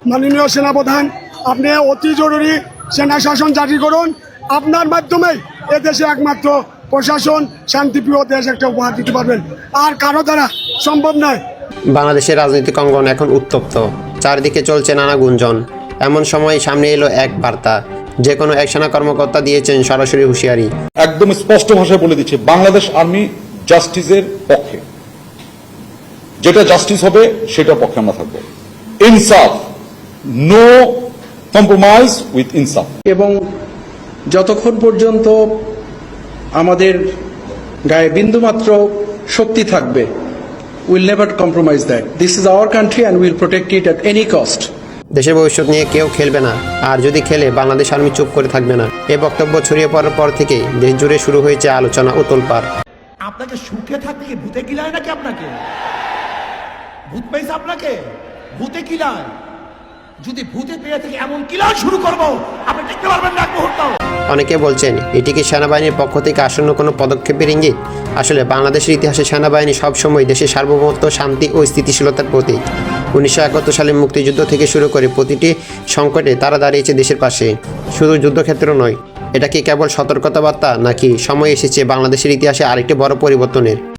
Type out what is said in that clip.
মাননীয় সেনাপ্রধান, আপনি অতি জরুরি সেনা শাসন জারি করুন। আপনার মাধ্যমেই এদেশে একমাত্র প্রশাসন শান্তিপ্রিয় দেশ একটা উপহার দিতে পারবেন, আর কারো দ্বারা সম্ভব নয়। বাংলাদেশের রাজনৈতিক অঙ্গন এখন উত্তপ্ত, চারদিকে চলছে নানা গুঞ্জন। এমন সময় সামনে এলো এক বার্তা, যে কোনো এক সেনা কর্মকর্তা দিয়েছেন সরাসরি হুঁশিয়ারি। একদম স্পষ্ট ভাষায় বলে দিচ্ছে, বাংলাদেশ আর্মি জাস্টিসের পক্ষে, যেটা জাস্টিস হবে সেটার পক্ষে আমরা থাকবো। ইনসাফ, নো কম্প্রোমাইজ উইথ ইনসাফ। এবং যতক্ষণ পর্যন্ত আমাদের গায়ে বিন্দুমাত্র শক্তি থাকবে, will never compromise that. This is our country and will protect it at any cost. দেশের ভবিষ্যৎ নিয়ে কেউ খেলবে না, আর যদি খেলে বাংলাদেশ আর্মি চুপ করে থাকবে না। এ বক্তব্য ছড়িয়ে পড়ার পর থেকেই দেশ জুড়ে শুরু হয়েছে আলোচনা ও তোলপাড়। আপনাকে সুখে থাকতে কি ভূতে কিলায় নাকি? আপনাকে ভূত পাইছে? আপনাকে ভূতে কিলায়? যদি ভূতে পেয়ে থেকে এমন কিলান শুরু করবো, আপনি দেখতে পারবেন না এক মুহূর্ত। অনেকে বলছেন এটি কি সেনাবাহিনীর পক্ষ থেকে আসন্ন কোনো পদক্ষেপের ইঙ্গিত? আসলে বাংলাদেশের ইতিহাসে সেনাবাহিনী সবসময় দেশের সার্বভৌমত্ব, শান্তি ও স্থিতিশীলতার প্রতীক। 1971 সালে মুক্তিযুদ্ধ থেকে শুরু করে প্রতিটি সংকটে তারা দাঁড়িয়েছে দেশের পাশে। শুধু যুদ্ধক্ষেত্র নয়, এটা কি কেবল সতর্কতা বার্তা, নাকি সময় এসেছে বাংলাদেশের ইতিহাসে আরেকটি বড় পরিবর্তনের?